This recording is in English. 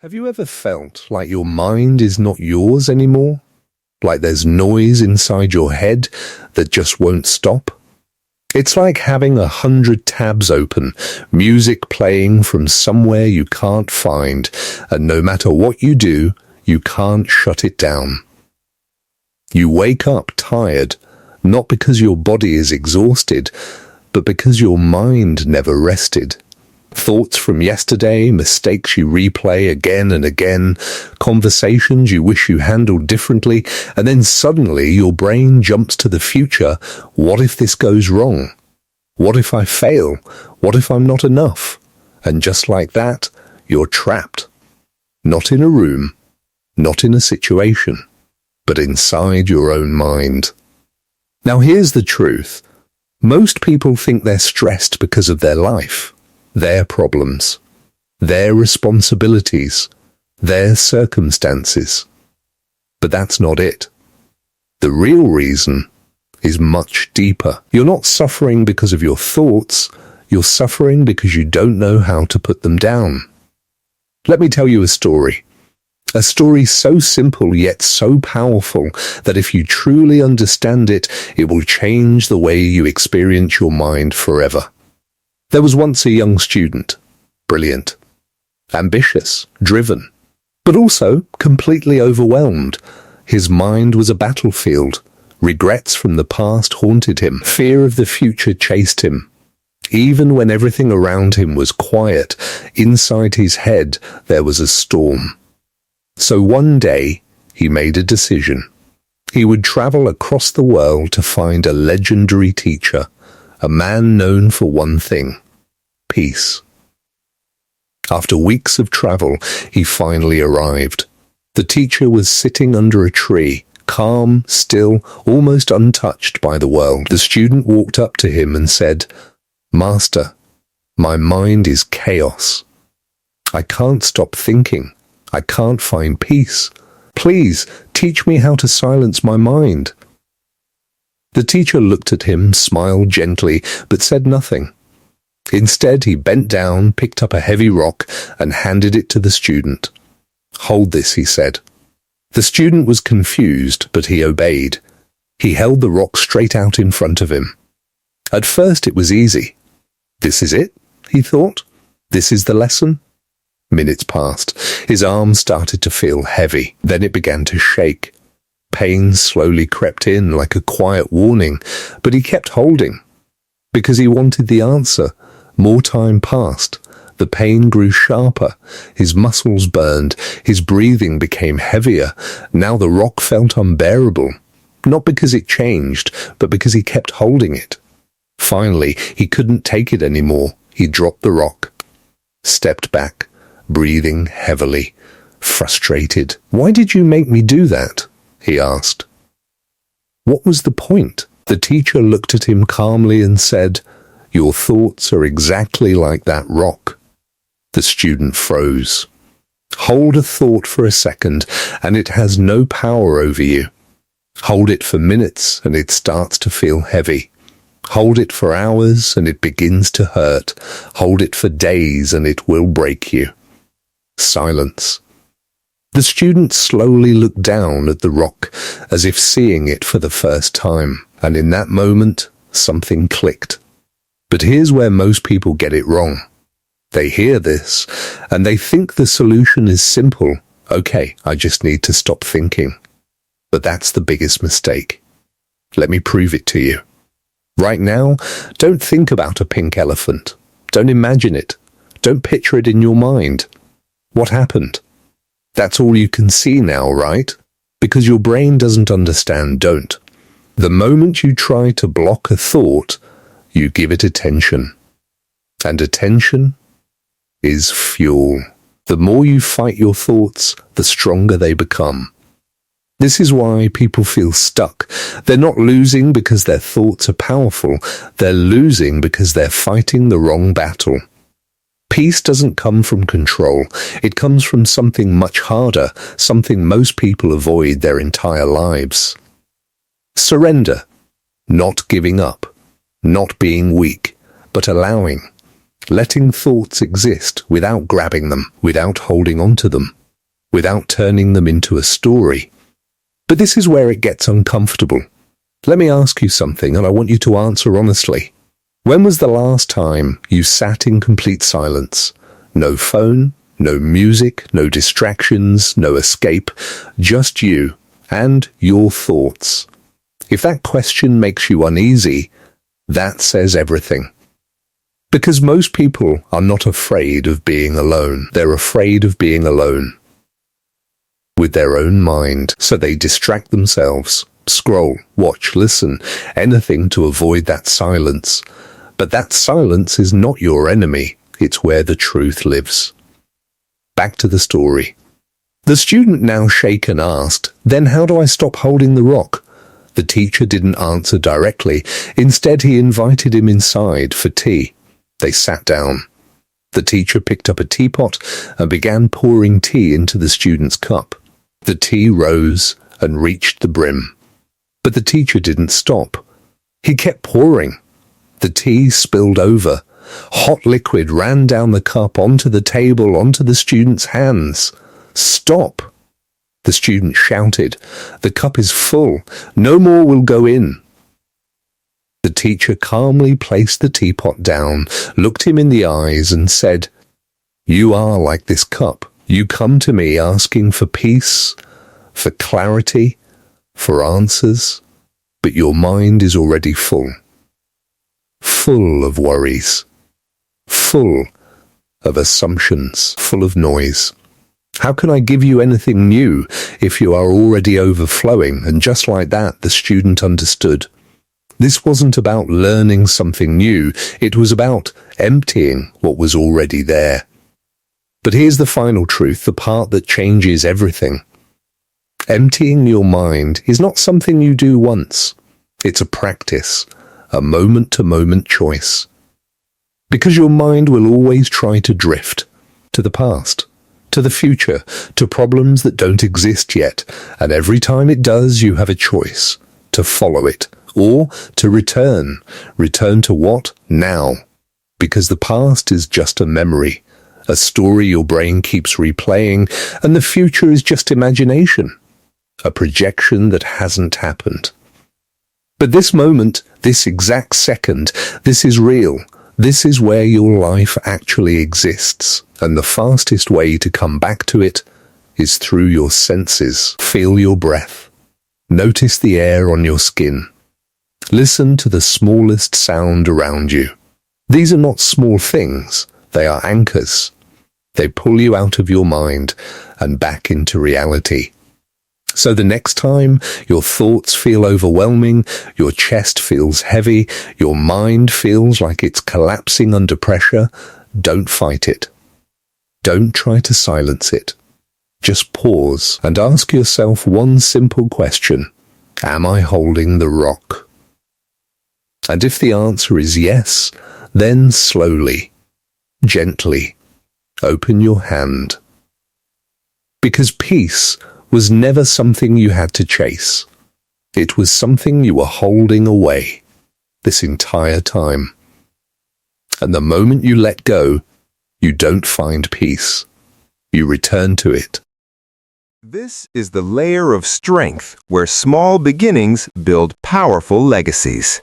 Have you ever felt like your mind is not yours anymore? Like there's noise inside your head that just won't stop? It's like having 100 tabs open, music playing from somewhere you can't find, and no matter what you do, you can't shut it down. You wake up tired, not because your body is exhausted, but because your mind never rested. Thoughts from yesterday, mistakes you replay again and again, conversations you wish you handled differently, and then suddenly your brain jumps to the future. What if this goes wrong? What if I fail? What if I'm not enough? And just like that, you're trapped. Not in a room, not in a situation, but inside your own mind. Now here's the truth. Most people think they're stressed because of their life. Their problems, their responsibilities, their circumstances. But that's not it. The real reason is much deeper. You're not suffering because of your thoughts, you're suffering because you don't know how to put them down. Let me tell you a story. A story so simple yet so powerful that if you truly understand it, it will change the way you experience your mind forever. There was once a young student, brilliant, ambitious, driven, but also completely overwhelmed. His mind was a battlefield. Regrets from the past haunted him. Fear of the future chased him. Even when everything around him was quiet, inside his head there was a storm. So one day he made a decision. He would travel across the world to find a legendary teacher, a man known for one thing: peace. After weeks of travel, he finally arrived. The teacher was sitting under a tree, calm, still, almost untouched by the world. The student walked up to him and said, "Master, my mind is chaos. I can't stop thinking. I can't find peace. Please, teach me how to silence my mind." The teacher looked at him, smiled gently, but said nothing. Instead, he bent down, picked up a heavy rock, and handed it to the student. "Hold this," he said. The student was confused, but he obeyed. He held the rock straight out in front of him. At first, it was easy. This is it, he thought. This is the lesson. Minutes passed. His arms started to feel heavy. Then it began to shake. Pain slowly crept in like a quiet warning, but he kept holding. Because he wanted the answer. More time passed. The pain grew sharper. His muscles burned. His breathing became heavier. Now the rock felt unbearable. Not because it changed, but because he kept holding it. Finally, he couldn't take it anymore. He dropped the rock. Stepped back, breathing heavily, frustrated. "Why did you make me do that?" he asked. "What was the point?" The teacher looked at him calmly and said, "Your thoughts are exactly like that rock." The student froze. Hold a thought for a second, and it has no power over you. Hold it for minutes, and it starts to feel heavy. Hold it for hours, and it begins to hurt. Hold it for days, and it will break you. Silence. The student slowly looked down at the rock, as if seeing it for the first time, and in that moment, something clicked. But here's where most people get it wrong. They hear this, and they think the solution is simple. Okay, I just need to stop thinking. But that's the biggest mistake. Let me prove it to you. Right now, don't think about a pink elephant. Don't imagine it. Don't picture it in your mind. What happened? That's all you can see now, right? Because your brain doesn't understand don't. The moment you try to block a thought, you give it attention. And attention is fuel. The more you fight your thoughts, the stronger they become. This is why people feel stuck. They're not losing because their thoughts are powerful. They're losing because they're fighting the wrong battle. Peace doesn't come from control. It comes from something much harder, something most people avoid their entire lives. Surrender. Not giving up. Not being weak, but allowing. letting thoughts exist without grabbing them, without holding on to them, without turning them into a story. But this is where it gets uncomfortable. Let me ask you something, and I want you to answer honestly. When was the last time you sat in complete silence? No phone, no music, no distractions, no escape, just you and your thoughts. If that question makes you uneasy, that says everything. Because most people are not afraid of being alone. They're afraid of being alone with their own mind, so they distract themselves, scroll, watch, listen, anything to avoid that silence. But that silence is not your enemy. It's where the truth lives. Back to the story. The student, now shaken, asked, "Then how do I stop holding the rock?" The teacher didn't answer directly. Instead, he invited him inside for tea. They sat down. The teacher picked up a teapot and began pouring tea into the student's cup. The tea rose and reached the brim. But the teacher didn't stop. He kept pouring. The tea spilled over. Hot liquid ran down the cup, onto the table, onto the student's hands. "Stop!" the student shouted. "The cup is full. No more will go in." The teacher calmly placed the teapot down, looked him in the eyes and said, "You are like this cup. You come to me asking for peace, for clarity, for answers, but your mind is already full. Full of worries, full of assumptions, full of noise. How can I give you anything new if you are already overflowing?" And just like that, the student understood. This wasn't about learning something new. It was about emptying what was already there. But here's the final truth, the part that changes everything. Emptying your mind is not something you do once. It's a practice, a moment-to-moment choice. Because your mind will always try to drift to the past, to the future, to problems that don't exist yet. And every time it does, you have a choice to follow it or to return. Return to what? Now. Because the past is just a memory, a story your brain keeps replaying, and the future is just imagination, a projection that hasn't happened. But this moment, this exact second, this is real. This is where your life actually exists, and the fastest way to come back to it is through your senses. Feel your breath. Notice the air on your skin. Listen to the smallest sound around you. These are not small things, they are anchors. They pull you out of your mind and back into reality. So the next time your thoughts feel overwhelming, your chest feels heavy, your mind feels like it's collapsing under pressure, don't fight it. Don't try to silence it. Just pause and ask yourself one simple question. Am I holding the rock? And if the answer is yes, then slowly, gently, open your hand. Because peace was never something you had to chase. It was something you were holding away this entire time. And the moment you let go, you don't find peace. You return to it. This is the layer of strength where small beginnings build powerful legacies.